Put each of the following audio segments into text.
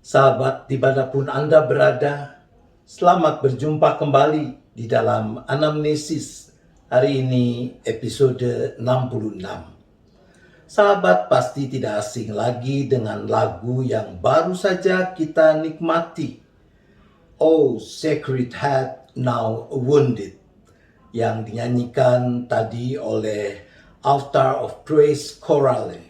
Sahabat, dimanapun Anda berada, selamat berjumpa kembali di dalam Anamnesis. Hari ini episode 66. Sahabat pasti tidak asing lagi dengan lagu yang baru saja kita nikmati. Oh, Sacred Heart Now Wounded, yang dinyanyikan tadi oleh Altar of Praise Chorale.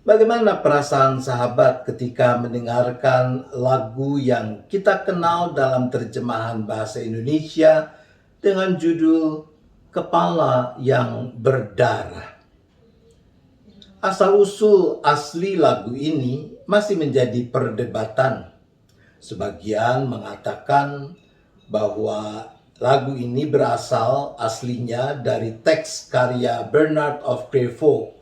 Bagaimana perasaan sahabat ketika mendengarkan lagu yang kita kenal dalam terjemahan bahasa Indonesia dengan judul Kepala yang Berdarah? Asal-usul asli lagu ini masih menjadi perdebatan. Sebagian mengatakan bahwa lagu ini berasal aslinya dari teks karya Bernard of Clairvaux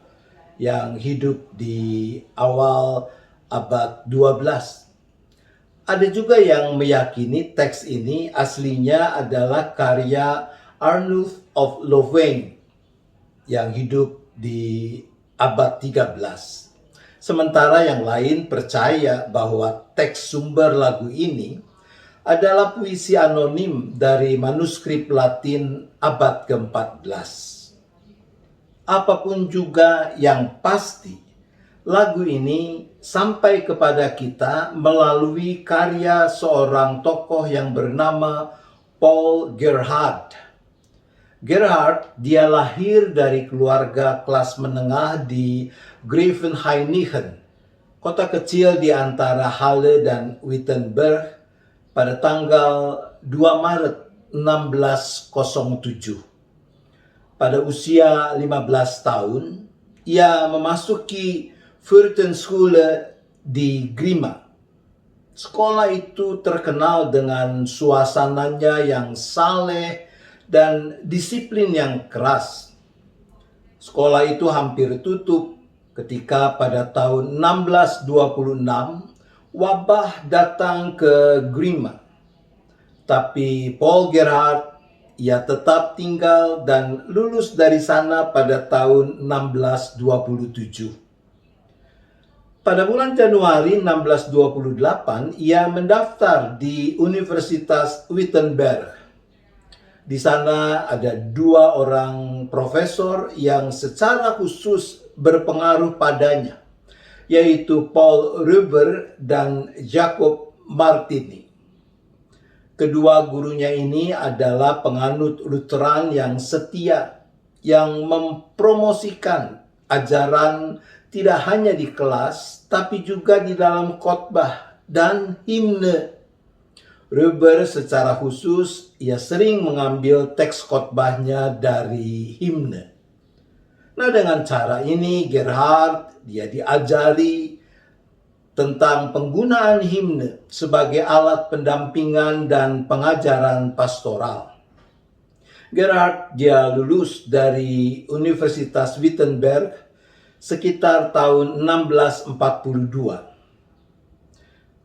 yang hidup di awal abad 12. Ada juga yang meyakini teks ini aslinya adalah karya Arnulf of Louvain yang hidup di abad 13. Sementara yang lain percaya bahwa teks sumber lagu ini adalah puisi anonim dari manuskrip Latin abad ke-14. Apapun juga yang pasti, lagu ini sampai kepada kita melalui karya seorang tokoh yang bernama Paul Gerhardt. Gerhardt, dia lahir dari keluarga kelas menengah di Grevenhainichen, kota kecil di antara Halle dan Wittenberg, pada tanggal 2 Maret 1607. Pada usia 15 tahun, ia memasuki Fürstenschule di Grima. Sekolah itu terkenal dengan suasananya yang saleh dan disiplin yang keras. Sekolah itu hampir tutup ketika pada tahun 1626 wabah datang ke Grima. Tapi Paul Gerhardt, ia tetap tinggal dan lulus dari sana pada tahun 1627. Pada bulan Januari 1628, ia mendaftar di Universitas Wittenberg. Di sana ada 2 orang profesor yang secara khusus berpengaruh padanya, yaitu Paul Rüber dan Jacob Martini. Kedua gurunya ini adalah penganut Lutheran yang setia, yang mempromosikan ajaran tidak hanya di kelas, tapi juga di dalam khotbah dan himne. Rüber secara khusus, ia sering mengambil teks khotbahnya dari himne. Nah, dengan cara ini Gerhardt, dia diajari tentang penggunaan himne sebagai alat pendampingan dan pengajaran pastoral. Gerhardt, dia lulus dari Universitas Wittenberg sekitar tahun 1642.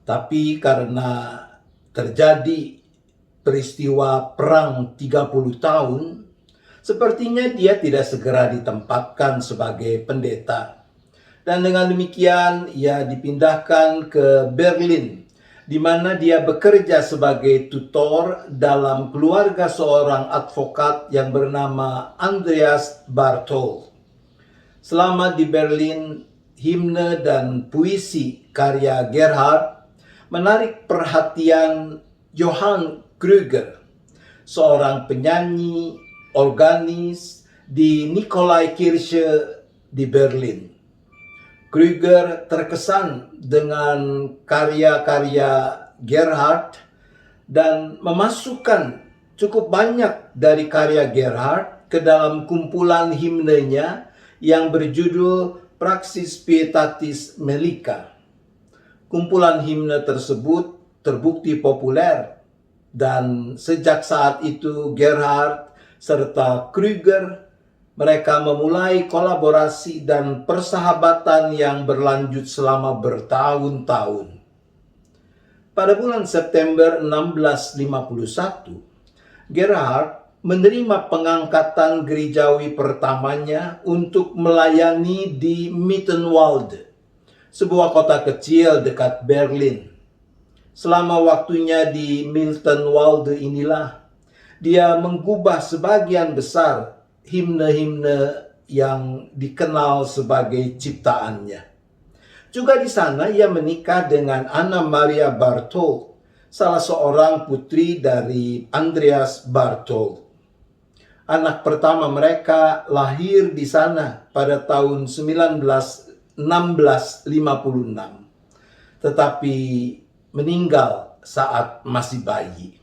Tapi karena terjadi peristiwa perang 30 tahun, sepertinya dia tidak segera ditempatkan sebagai pendeta. Dan dengan demikian ia dipindahkan ke Berlin, di mana dia bekerja sebagai tutor dalam keluarga seorang advokat yang bernama Andreas Barthold. Selama di Berlin, himne dan puisi karya Gerhardt menarik perhatian Johann Krüger, seorang penyanyi organis di Nikolaikirche di Berlin. Krüger terkesan dengan karya-karya Gerhardt dan memasukkan cukup banyak dari karya Gerhardt ke dalam kumpulan himnenya yang berjudul Praxis Pietatis Melica. Kumpulan himne tersebut terbukti populer dan sejak saat itu Gerhardt serta Krüger, mereka memulai kolaborasi dan persahabatan yang berlanjut selama bertahun-tahun. Pada bulan September 1651, Gerhardt menerima pengangkatan gerejawi pertamanya untuk melayani di Mittenwalde, sebuah kota kecil dekat Berlin. Selama waktunya di Miltenwalde inilah, dia menggubah sebagian besar himne-himne yang dikenal sebagai ciptaannya. Juga di sana ia menikah dengan Anna Maria Barthold, salah seorang putri dari Andreas Barthold. Anak pertama mereka lahir di sana pada tahun 1656, tetapi meninggal saat masih bayi.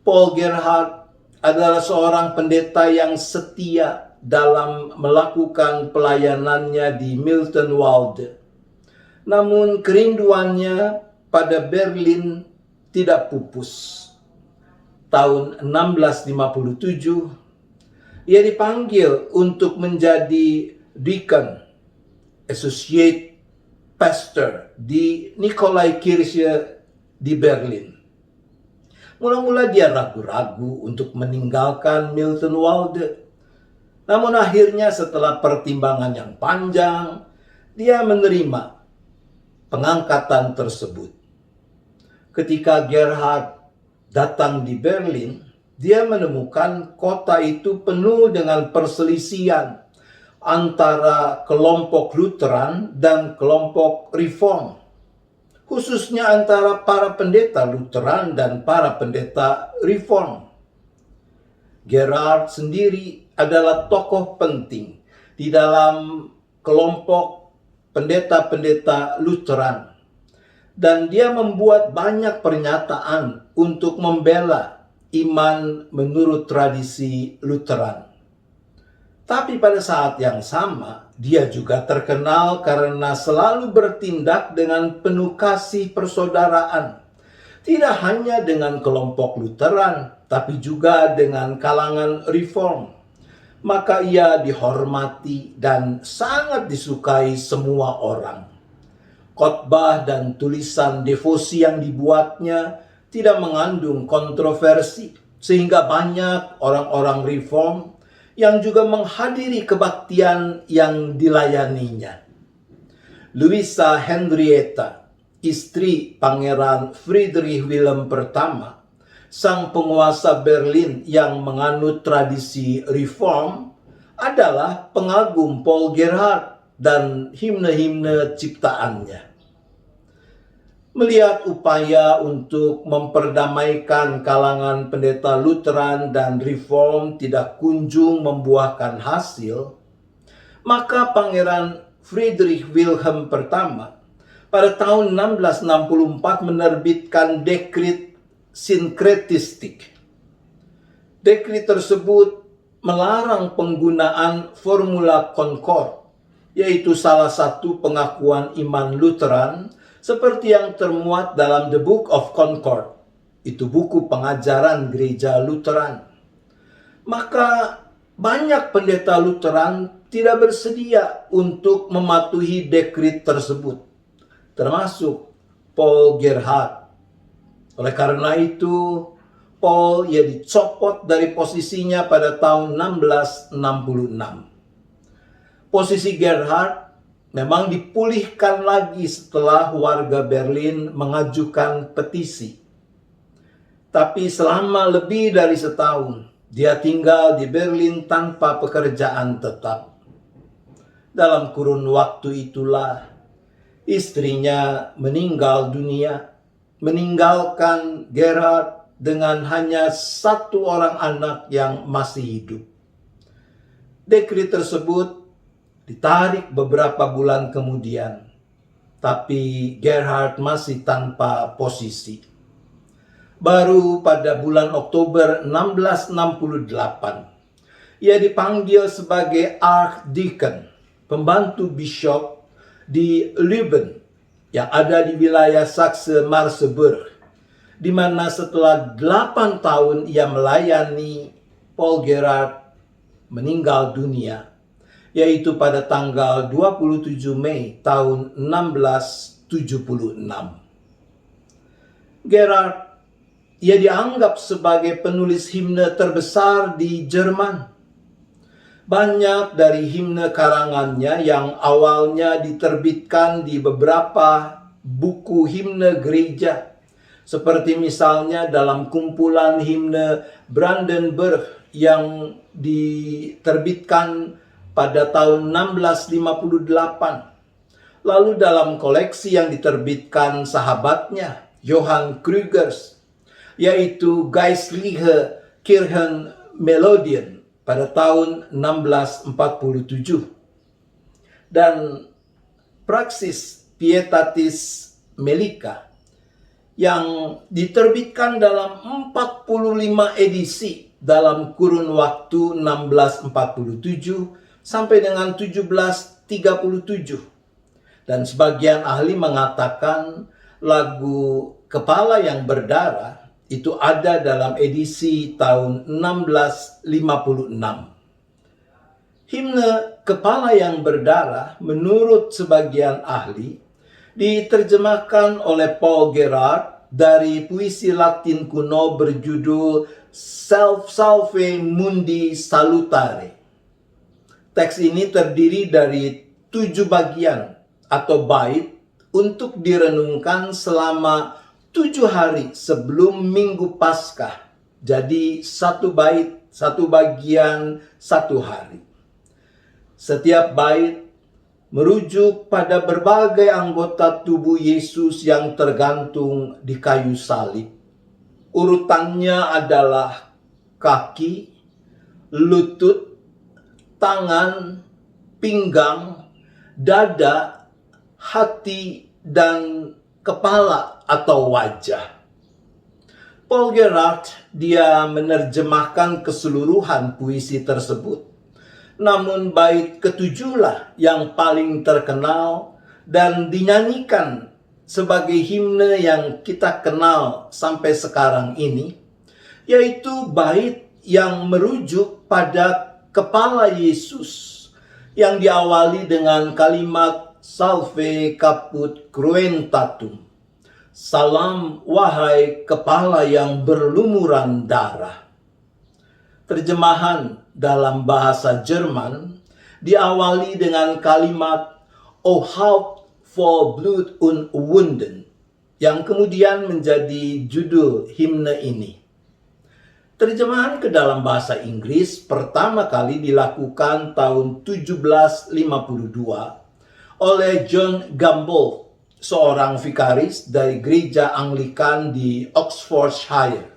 Paul Gerhardt adalah seorang pendeta yang setia dalam melakukan pelayanannya di Miltenwalde. Namun kerinduannya pada Berlin tidak pupus. Tahun 1657, ia dipanggil untuk menjadi deacon, associate pastor di Nikolaikirche di Berlin. Mula-mula dia ragu-ragu untuk meninggalkan Miltenwalde. Namun akhirnya setelah pertimbangan yang panjang, dia menerima pengangkatan tersebut. Ketika Gerhard datang di Berlin, dia menemukan kota itu penuh dengan perselisihan antara kelompok Lutheran dan kelompok Reform, khususnya antara para pendeta Lutheran dan para pendeta Reform. Gerhard sendiri adalah tokoh penting di dalam kelompok pendeta-pendeta Lutheran, dan dia membuat banyak pernyataan untuk membela iman menurut tradisi Lutheran. Tapi pada saat yang sama, dia juga terkenal karena selalu bertindak dengan penuh kasih persaudaraan. Tidak hanya dengan kelompok Lutheran, tapi juga dengan kalangan Reform. Maka ia dihormati dan sangat disukai semua orang. Khotbah dan tulisan devosi yang dibuatnya tidak mengandung kontroversi, sehingga banyak orang-orang Reform yang juga menghadiri kebaktian yang dilayaninya. Louisa Henrietta, istri Pangeran Friedrich Wilhelm I, sang penguasa Berlin yang menganut tradisi Reform, adalah pengagum Paul Gerhardt dan himne-himne ciptaannya. Melihat upaya untuk memperdamaikan kalangan pendeta Lutheran dan Reform tidak kunjung membuahkan hasil, maka Pangeran Friedrich Wilhelm I pada tahun 1664 menerbitkan dekrit sinkretistik. Dekrit tersebut melarang penggunaan formula Concord, yaitu salah satu pengakuan iman Lutheran seperti yang termuat dalam The Book of Concord. Itu buku pengajaran gereja Lutheran. Maka banyak pendeta Lutheran tidak bersedia untuk mematuhi dekrit tersebut, termasuk Paul Gerhardt. Oleh karena itu, Paul dicopot dari posisinya pada tahun 1666. Posisi Gerhard memang dipulihkan lagi setelah warga Berlin mengajukan petisi. Tapi selama lebih dari setahun, dia tinggal di Berlin tanpa pekerjaan tetap. Dalam kurun waktu itulah, istrinya meninggal dunia, meninggalkan Gerhard dengan hanya satu orang anak yang masih hidup. Dekrit tersebut ditarik beberapa bulan kemudian, tapi Gerhard masih tanpa posisi. Baru pada bulan Oktober 1668, ia dipanggil sebagai Archdeacon, pembantu bishop di Lübben yang ada di wilayah Saxe-Merseburg, di mana setelah 8 tahun ia melayani, Paul Gerhardt meninggal dunia, yaitu pada tanggal 27 Mei tahun 1676. Gerhard, ia dianggap sebagai penulis himne terbesar di Jerman. Banyak dari himne karangannya yang awalnya diterbitkan di beberapa buku himne gereja, seperti misalnya dalam kumpulan himne Brandenburg yang diterbitkan pada tahun 1658. Lalu dalam koleksi yang diterbitkan sahabatnya, Johann Krügers, yaitu Geistliche Kirchenmelodien pada tahun 1647. Dan Praxis Pietatis Melica yang diterbitkan dalam 45 edisi dalam kurun waktu 1647 sampai dengan 1737. Dan sebagian ahli mengatakan lagu Kepala yang Berdarah itu ada dalam edisi tahun 1656. Himne Kepala yang Berdarah menurut sebagian ahli diterjemahkan oleh Paul Gerhardt dari puisi Latin kuno berjudul Salve Mundi Salutare. Teks ini terdiri dari 7 bagian atau bait untuk direnungkan selama 7 hari sebelum Minggu Paskah. Jadi 1 bait, 1 bagian, 1 hari. Setiap bait merujuk pada berbagai anggota tubuh Yesus yang tergantung di kayu salib. Urutannya adalah kaki, lutut, tangan, pinggang, dada, hati, dan kepala atau wajah. Paul Gerhardt, dia menerjemahkan keseluruhan puisi tersebut. Namun bait ketujuhlah yang paling terkenal dan dinyanyikan sebagai himne yang kita kenal sampai sekarang ini, yaitu bait yang merujuk pada kepala Yesus yang diawali dengan kalimat Salve caput cruentatum. Salam wahai kepala yang berlumuran darah. Terjemahan dalam bahasa Jerman diawali dengan kalimat O Haupt voll Blut und Wunden, yang kemudian menjadi judul himne ini. Terjemahan ke dalam bahasa Inggris pertama kali dilakukan tahun 1752 oleh John Gamble, seorang vikaris dari gereja Anglikan di Oxfordshire.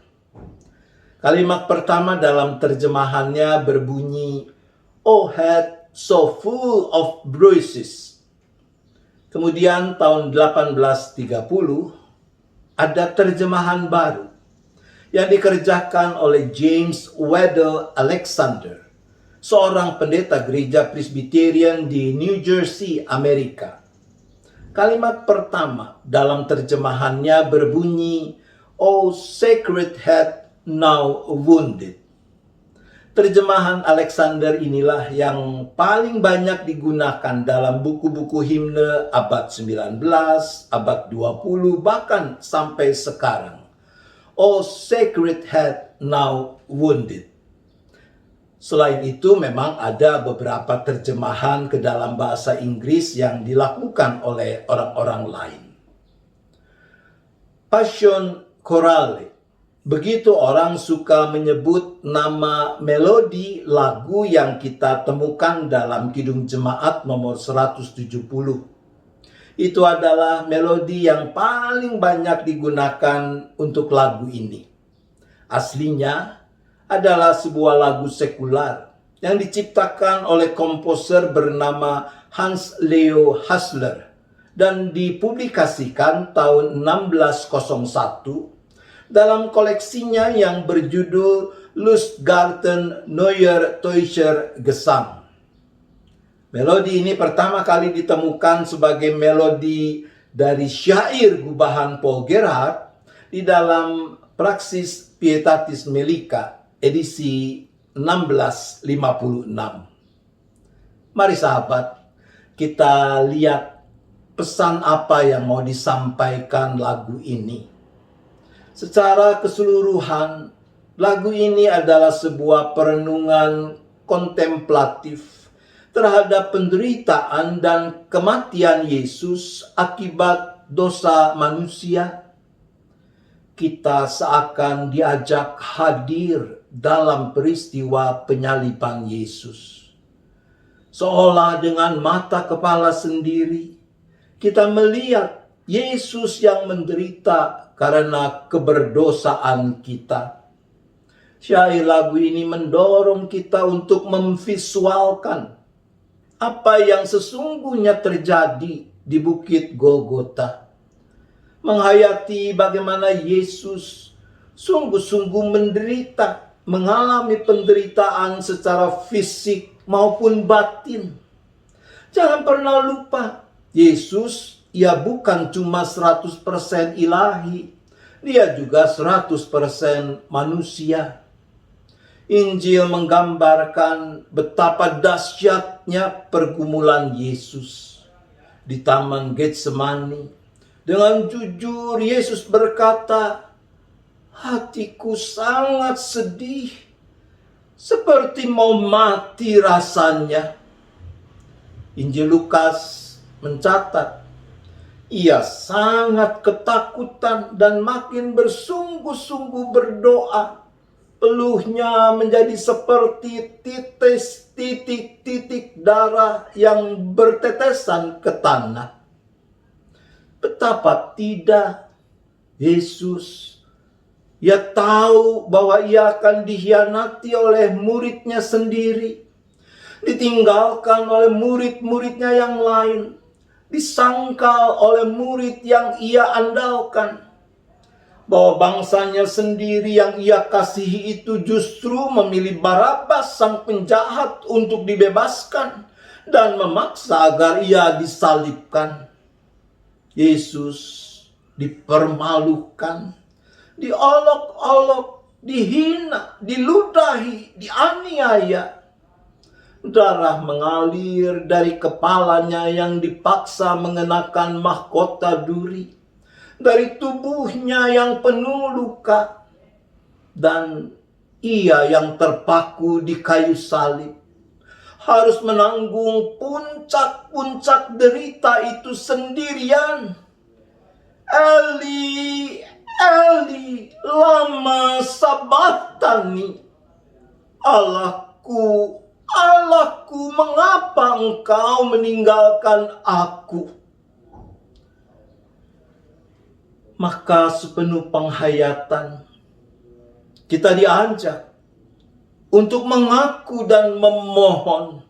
Kalimat pertama dalam terjemahannya berbunyi, "O head so full of bruises." Kemudian tahun 1830 ada terjemahan baru yang dikerjakan oleh James Weddell Alexander, seorang pendeta gereja Presbyterian di New Jersey, Amerika. Kalimat pertama dalam terjemahannya berbunyi, O sacred head now wounded. Terjemahan Alexander inilah yang paling banyak digunakan dalam buku-buku himne abad 19, abad 20, bahkan sampai sekarang. O sacred head now wounded. Selain itu, memang ada beberapa terjemahan ke dalam bahasa Inggris yang dilakukan oleh orang-orang lain. Passion Chorale. Begitu orang suka menyebut nama melodi lagu yang kita temukan dalam Kidung Jemaat nomor 170. Itu adalah melodi yang paling banyak digunakan untuk lagu ini. Aslinya adalah sebuah lagu sekular yang diciptakan oleh komposer bernama Hans Leo Hassler dan dipublikasikan tahun 1601 dalam koleksinya yang berjudul Lustgarten Neuer Deutscher Gesang. Melodi ini pertama kali ditemukan sebagai melodi dari syair gubahan Paul Gerhardt di dalam Praxis Pietatis Melica edisi 1656. Mari sahabat, kita lihat pesan apa yang mau disampaikan lagu ini. Secara keseluruhan, lagu ini adalah sebuah perenungan kontemplatif terhadap penderitaan dan kematian Yesus akibat dosa manusia, kita seakan diajak hadir dalam peristiwa penyaliban Yesus. Seolah dengan mata kepala sendiri, kita melihat Yesus yang menderita karena keberdosaan kita. Syair lagu ini mendorong kita untuk memvisualkan apa yang sesungguhnya terjadi di Bukit Golgota. Menghayati bagaimana Yesus sungguh-sungguh menderita, mengalami penderitaan secara fisik maupun batin. Jangan pernah lupa, Yesus, ia bukan cuma 100% ilahi, dia juga 100% manusia. Injil menggambarkan betapa dahsyatnya pergumulan Yesus di Taman Getsemani. Dengan jujur Yesus berkata, "Hatiku sangat sedih, seperti mau mati rasanya." Injil Lukas mencatat, ia sangat ketakutan dan makin bersungguh-sungguh berdoa. Peluhnya menjadi seperti titik-titik darah yang bertetesan ke tanah. Betapa tidak Yesus, ia tahu bahwa ia akan dikhianati oleh muridnya sendiri, ditinggalkan oleh murid-muridnya yang lain, disangkal oleh murid yang ia andalkan, bahwa bangsanya sendiri yang ia kasihi itu justru memilih Barabas sang penjahat untuk dibebaskan dan memaksa agar ia disalibkan. Yesus dipermalukan, diolok-olok, dihina, diludahi, dianiaya. Darah mengalir dari kepalanya yang dipaksa mengenakan mahkota duri, dari tubuhnya yang penuh luka, dan ia yang terpaku di kayu salib harus menanggung puncak-puncak derita itu sendirian. Eli, Eli, lama sabachthani. Allahku, Allahku, mengapa engkau meninggalkan aku? Maka sepenuh penghayatan, kita diajak untuk mengaku dan memohon,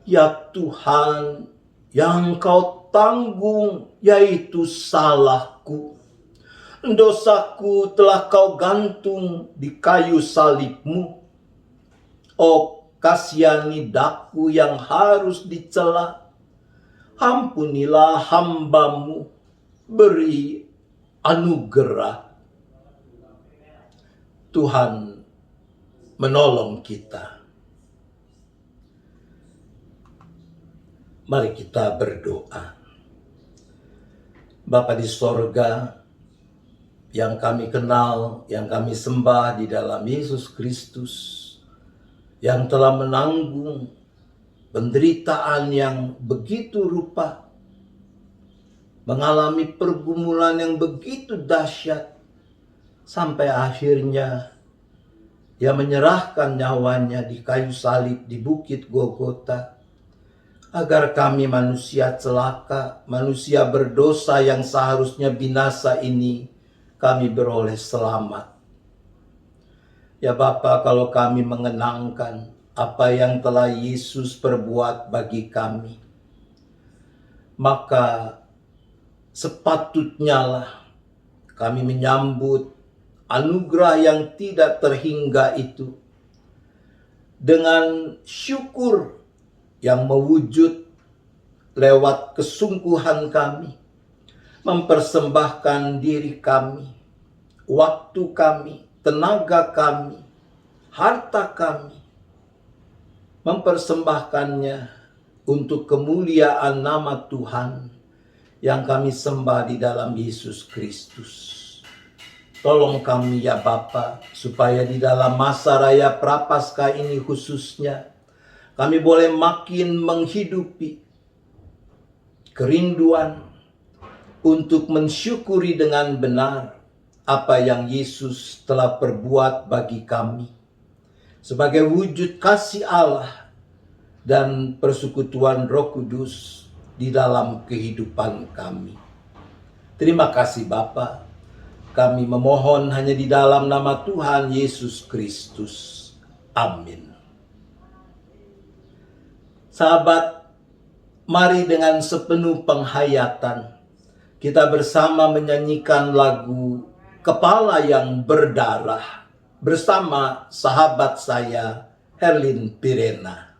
"Ya Tuhan, yang Kau tanggung yaitu salahku. Dosaku telah Kau gantung di kayu salib-Mu. Oh, kasihani daku yang harus dicela. Ampunilah hamba-Mu, beri anugerah." Tuhan menolong kita. Mari kita berdoa. Bapa di sorga, yang kami kenal, yang kami sembah di dalam Yesus Kristus, yang telah menanggung penderitaan yang begitu rupa, mengalami pergumulan yang begitu dahsyat, sampai akhirnya ia menyerahkan nyawanya di kayu salib di Bukit Golgota, agar kami manusia celaka, manusia berdosa yang seharusnya binasa ini, kami beroleh selamat. Ya Bapa, kalau kami mengenangkan apa yang telah Yesus perbuat bagi kami, maka sepatutnya lah kami menyambut anugerah yang tidak terhingga itu dengan syukur yang mewujud lewat kesungguhan kami, mempersembahkan diri kami, waktu kami, tenaga kami, harta kami, mempersembahkannya untuk kemuliaan nama Tuhan yang kami sembah di dalam Yesus Kristus. Tolong kami ya Bapa, supaya di dalam masa raya Prapaskah ini khususnya, kami boleh makin menghidupi kerinduan untuk mensyukuri dengan benar apa yang Yesus telah perbuat bagi kami, sebagai wujud kasih Allah dan persekutuan Roh Kudus di dalam kehidupan kami. Terima kasih Bapa. Kami memohon hanya di dalam nama Tuhan Yesus Kristus. Amin. Sahabat, mari dengan sepenuh penghayatan kita bersama menyanyikan lagu Kepala yang Berdarah bersama sahabat saya Herlin Pirena.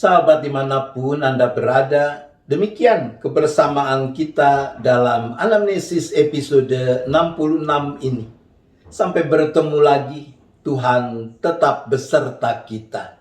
Sahabat dimanapun Anda berada, demikian kebersamaan kita dalam anamnesis episode 66 ini. Sampai bertemu lagi, Tuhan tetap beserta kita.